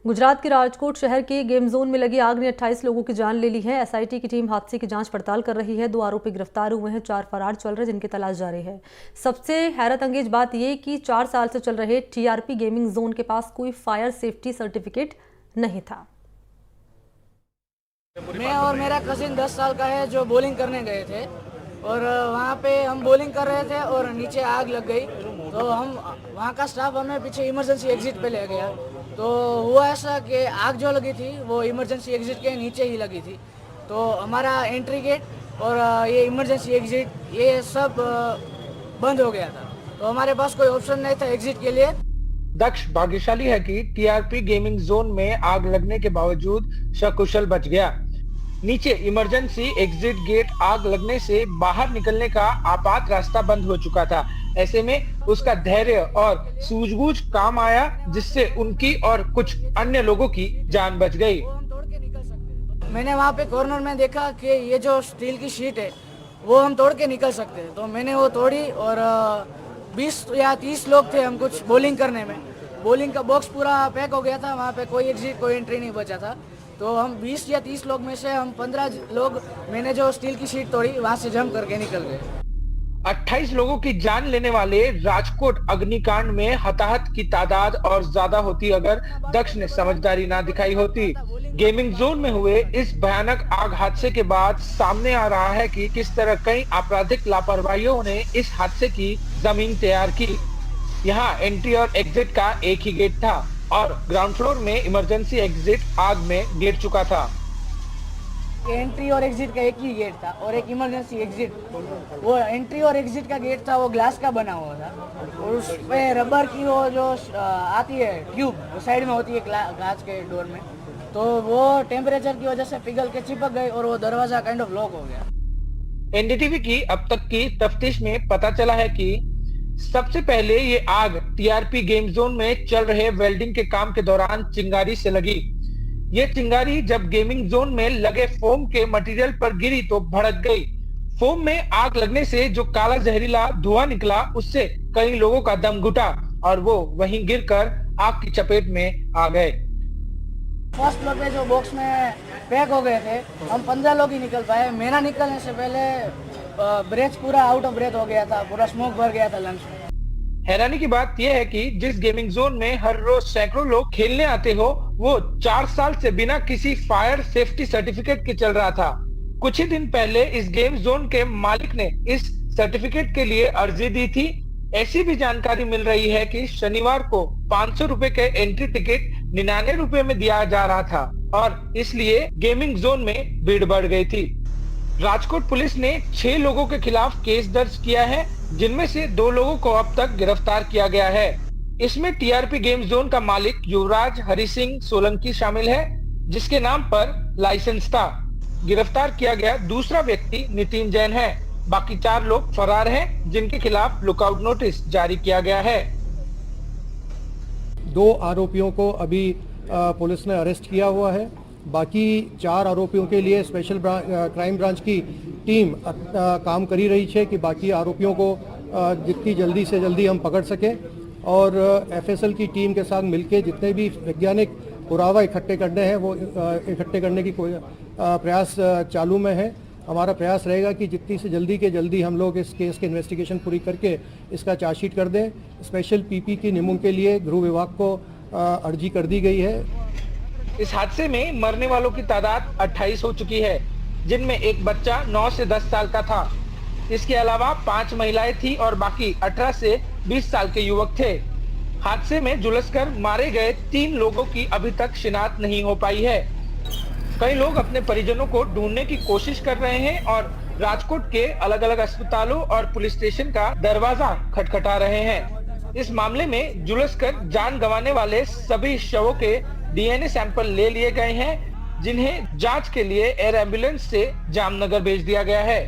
गुजरात के राजकोट शहर के गेम जोन में लगी आग ने 28 लोगों की जान ले ली है। एसआईटी की टीम हादसे की जांच पड़ताल कर रही है। 2 आरोपी गिरफ्तार हुए हैं, 4 फरार चल रहे जिनकी तलाश जारी है। सबसे हैरत अंगेज बात यह कि 4 साल से चल रहे टीआरपी गेमिंग जोन के पास कोई फायर सेफ्टी सर्टिफिकेट नहीं था। मैं और मेरा कजिन 10 साल का है जो बॉलिंग करने गए थे और वहाँ पे हम बॉलिंग कर रहे थे और नीचे आग लग गई। तो हम वहाँ का स्टाफ हमें पीछे इमरजेंसी एग्जिट पे ले गया। तो हुआ ऐसा कि आग जो लगी थी वो इमरजेंसी एग्जिट के नीचे ही लगी थी। तो हमारा एंट्री गेट और ये इमरजेंसी एग्जिट ये सब बंद हो गया था। तो हमारे पास कोई ऑप्शन नहीं था एग्जिट के लिए। दक्ष भाग्यशाली है कि टीआरपी गेमिंग जोन में आग लगने के बावजूद सकुशल बच गया। नीचे इमरजेंसी एग्जिट गेट आग लगने से बाहर निकलने का आपात रास्ता बंद हो चुका था। ऐसे में उसका धैर्य और सूझबूझ काम आया, जिससे उनकी और कुछ अन्य लोगों की जान बच गई। मैंने वहाँ पे कॉर्नर में देखा कि ये जो स्टील की शीट है वो हम तोड़ के निकल सकते हैं। तो मैंने वो तोड़ी और 20 या 30 लोग थे हम कुछ बॉलिंग करने में। बॉलिंग का बॉक्स पूरा पैक हो गया था, वहाँ पे कोई एग्जिट कोई एंट्री नहीं बचा था। तो हम 20 या 30 लोग में से हम 15 लोग मैंने जो स्टील की शीट तोड़ी वहाँ से जंप करके निकल गए। 28 लोगों की जान लेने वाले राजकोट अग्निकांड में हताहत की तादाद और ज्यादा होती अगर दक्ष ने समझदारी ना दिखाई होती। गेमिंग जोन में हुए इस भयानक आग हादसे के बाद सामने आ रहा है कि किस तरह कई आपराधिक लापरवाहियों ने इस हादसे की जमीन तैयार की। यहाँ एंट्री और एग्जिट का एक ही गेट था और ग्राउंड फ्लोर में इमरजेंसी एग्जिट आग में गिर चुका था। एंट्री और एग्जिट का एक ही गेट था और एक इमरजेंसी एग्जिट। वो एंट्री और एग्जिट का गेट था वो ग्लास का बना हुआ था और उस पे रबर की वो जो आती है ट्यूब वो साइड में होती है कांच के डोर में। तो वो टेम्परेचर की वजह से पिघल के चिपक गई और वो दरवाजा काइंड ऑफ लॉक हो गया। एनडीटीवी की अब तक की तफ्तीश में पता चला है कि सबसे पहले ये आग टीआरपी गेम जोन में चल रहे वेल्डिंग के काम के दौरान चिंगारी से लगी। ये चिंगारी जब गेमिंग जोन में लगे फोम के मटेरियल पर गिरी तो भड़क गई। फोम में आग लगने से जो काला जहरीला धुआं निकला उससे कई लोगों का दम घुटा और वो वहीं गिरकर आग की चपेट में आ गए। फर्स्ट फ्लोर पे जो बॉक्स में पैक हो गए थे हम 15 लोग ही निकल पाए। मेरा निकलने से पहले ब्रेथ पूरा आउट ऑफ ब्रेथ हो गया था, पूरा स्मोक भर गया था लंग्स में। हैरानी की बात यह है कि जिस गेमिंग जोन में हर रोज सैकड़ों लोग खेलने आते हो वो 4 साल से बिना किसी फायर सेफ्टी सर्टिफिकेट के चल रहा था। कुछ ही दिन पहले इस गेम जोन के मालिक ने इस सर्टिफिकेट के लिए अर्जी दी थी। ऐसी भी जानकारी मिल रही है कि शनिवार को 500 रुपए के एंट्री टिकट 99 रुपए में दिया जा रहा था और इसलिए गेमिंग जोन में भीड़ बढ़ गई थी। राजकोट पुलिस ने 6 लोगों के खिलाफ केस दर्ज किया है, जिनमें से 2 लोगों को अब तक गिरफ्तार किया गया है। इसमें टीआरपी गेम जोन का मालिक युवराज हरि सिंह सोलंकी शामिल है, जिसके नाम पर लाइसेंस था। गिरफ्तार किया गया दूसरा व्यक्ति नितिन जैन है। बाकी 4 लोग फरार हैं, जिनके खिलाफ लुकआउट नोटिस जारी किया गया है। 2 आरोपियों को अभी पुलिस ने अरेस्ट किया हुआ है। बाकी 4 आरोपियों के लिए स्पेशल क्राइम ब्रांच की टीम काम करी रही है कि बाकी आरोपियों को जितनी जल्दी से जल्दी हम पकड़ सकें और एफएसएल की टीम के साथ मिलकर जितने भी वैज्ञानिक पुरावा इकट्ठे करने हैं वो इकट्ठे करने की कोई प्रयास चालू में है। हमारा प्रयास रहेगा कि जितनी से जल्दी हम लोग इस केस की इन्वेस्टिगेशन पूरी करके इसका चार्जशीट कर दें। स्पेशल पीपी की नियमों के लिए गृह विभाग को अर्जी कर दी गई है। इस हादसे में मरने वालों की तादाद 28 हो चुकी है, जिनमें एक बच्चा 9 से 10 साल का था। इसके अलावा 5 महिलाएं थी और बाकी 18 से 20 साल के युवक थे। हादसे में झुलसकर मारे गए 3 लोगों की अभी तक शिनाख्त नहीं हो पाई है। कई लोग अपने परिजनों को ढूंढने की कोशिश कर रहे हैं और राजकोट के अलग अलग अस्पतालों और पुलिस स्टेशन का दरवाजा खटखटा रहे हैं। इस मामले में झुलसकर जान गंवाने वाले सभी शवों के डीएनए सैंपल ले लिए गए हैं, जिन्हें जांच के लिए एयर एम्बुलेंस से जामनगर भेज दिया गया है।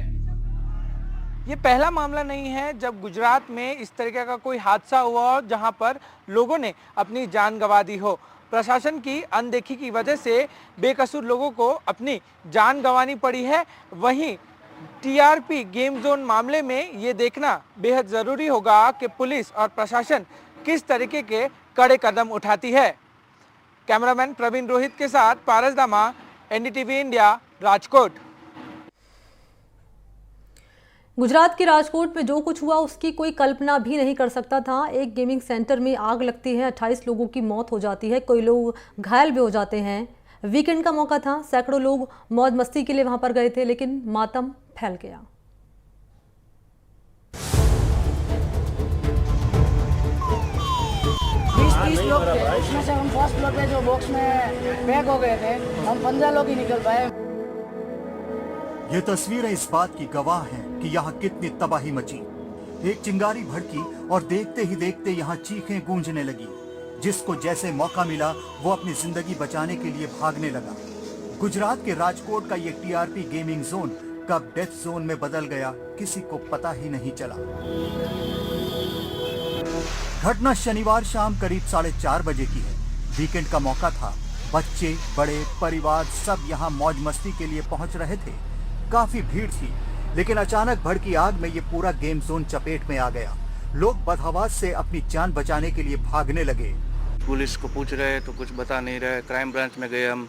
ये पहला मामला नहीं है जब गुजरात में इस तरीके का कोई हादसा हुआ हो जहां पर लोगों ने अपनी जान गंवा दी हो। प्रशासन की अनदेखी की वजह से बेकसूर लोगों को अपनी जान गंवानी पड़ी है। वहीं टीआरपी गेम जोन मामले में ये देखना बेहद ज़रूरी होगा कि पुलिस और प्रशासन किस तरीके के कड़े कदम उठाती है। कैमरामैन प्रवीण रोहित के साथ पारस दामा, एनडीटीवी इंडिया, राजकोट। गुजरात के राजकोट में जो कुछ हुआ उसकी कोई कल्पना भी नहीं कर सकता था। एक गेमिंग सेंटर में आग लगती है, 28 लोगों की मौत हो जाती है, कई लोग घायल भी हो जाते हैं। वीकेंड का मौका था, सैकड़ों लोग मौज मस्ती के लिए वहां पर गए थे, लेकिन मातम फैल गया। तीस लोग थे, उसमें से हम फर्स्ट फ्लोर पे जो बॉक्स में पैक हो गए थे, हम 15 लोग ही निकल पाए। ये तस्वीरें इस बात की गवाह हैं कि यहाँ कितनी तबाही मची। एक चिंगारी भड़की और देखते ही देखते यहाँ चीखें गूंजने लगी। जिसको जैसे मौका मिला वो अपनी जिंदगी बचाने के लिए भागने लगा। गुजरात के राजकोट का ये टीआरपी गेमिंग जोन कब डेथ जोन में बदल गया, किसी को पता ही नहीं चला। घटना शनिवार शाम करीब 4:30 बजे की है। वीकेंड का मौका था। बच्चे, बड़े, परिवार सब यहाँ मौज मस्ती के लिए पहुंच रहे थे। काफी भीड़ थी, लेकिन अचानक भड़की आग में ये पूरा गेम जोन चपेट में आ गया। लोग बदहवास से अपनी जान बचाने के लिए भागने लगे। पुलिस को पूछ रहे तो कुछ बता नहीं रहे। क्राइम ब्रांच में गए, हम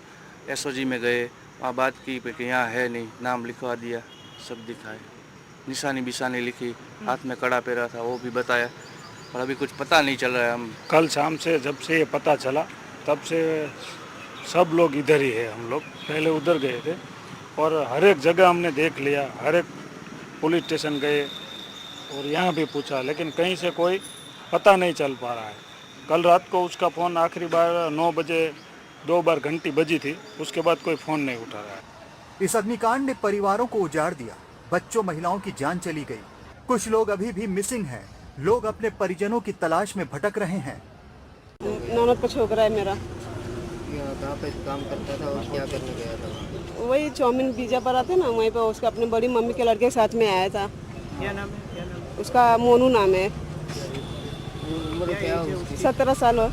एसओजी में गए, वहाँ बात की कि यहाँ है नहीं, नाम लिखवा दिया, सब दिखाए, निशानी बिशानी लिखी, हाथ में कड़ा पहरा था वो भी बताया, और अभी कुछ पता नहीं चल रहा है। हम कल शाम से जब से ये पता चला तब से सब लोग इधर ही है। हम लोग पहले उधर गए थे और हर एक जगह हमने देख लिया, हर एक पुलिस स्टेशन गए और यहाँ भी पूछा, लेकिन कहीं से कोई पता नहीं चल पा रहा है। कल रात को उसका फ़ोन आखिरी बार 9 बजे 2 बार घंटी बजी थी, उसके बाद कोई फ़ोन नहीं उठा रहा है। इस अग्निकांड ने परिवारों को उजाड़ दिया। बच्चों, महिलाओं की जान चली गई। कुछ लोग अभी भी मिसिंग हैं। लोग अपने परिजनों की तलाश में भटक रहे हैं। ननद का छोकरा है मेरा, कहाँ पे काम करता था और क्या करने गया था? वही चाउमीन पिज्जा पर आते ना, वहीं पे उसका अपने बड़ी मम्मी के लड़के के साथ में आया था। क्या नाम है? उसका मोनू नाम है। उम्र क्या है उसकी? 17 साल हो।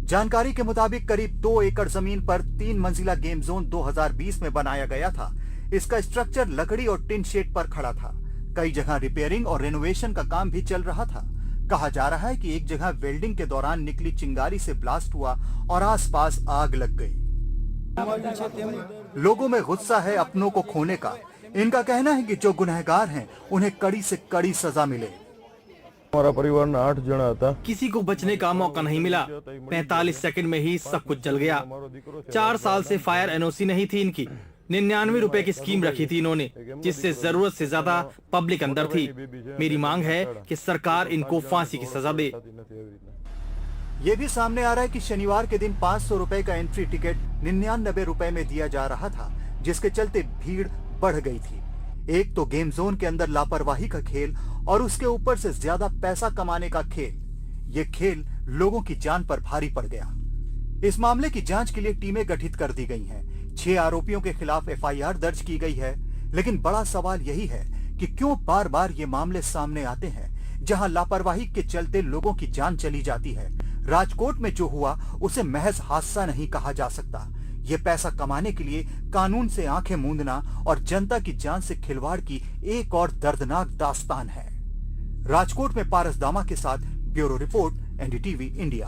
जानकारी के मुताबिक करीब 2 एकड़ जमीन पर 3 मंजिला गेम जोन 2020 में बनाया गया था। इसका स्ट्रक्चर लकड़ी और टिन शेड पर खड़ा था। कई जगह रिपेयरिंग और रेनोवेशन का काम भी चल रहा था। कहा जा रहा है कि एक जगह वेल्डिंग के दौरान निकली चिंगारी से ब्लास्ट हुआ और आसपास आग लग गई। लोगों में गुस्सा है अपनों को खोने का। इनका कहना है कि जो गुनहगार हैं उन्हें कड़ी से कड़ी सजा मिले। हमारा परिवार में 8 जना था। किसी को बचने का मौका नहीं मिला। 45 सेकंड में ही सब कुछ जल गया। 4 साल से फायर एनओसी नहीं थी इनकी। 99 रुपए की स्कीम रखी थी इन्होंने, जिससे जरूरत से ज्यादा पब्लिक अंदर थी। मेरी मांग है कि सरकार इनको फांसी की सजा दे। ये भी सामने आ रहा है कि शनिवार के दिन 500 रुपए का एंट्री टिकट 99 रुपए में दिया जा रहा था, जिसके चलते भीड़ बढ़ गई थी। एक तो गेम जोन के अंदर लापरवाही का खेल और उसके ऊपर से ज्यादा पैसा कमाने का खेल। ये खेल लोगों की जान पर भारी पड़ गया। इस मामले की जांच के लिए टीमें गठित कर दी गई हैं। 6 आरोपियों के खिलाफ एफआईआर दर्ज की गई है। लेकिन बड़ा सवाल यही है कि क्यों बार बार ये मामले सामने आते हैं, जहां लापरवाही के चलते लोगों की जान चली जाती है। राजकोट में जो हुआ उसे महज हादसा नहीं कहा जा सकता। ये पैसा कमाने के लिए कानून से आंखें मूंदना और जनता की जान से खिलवाड़ की एक और दर्दनाक दास्तान है। राजकोट में पारस दामा के साथ ब्यूरो रिपोर्ट, एनडीटीवी इंडिया।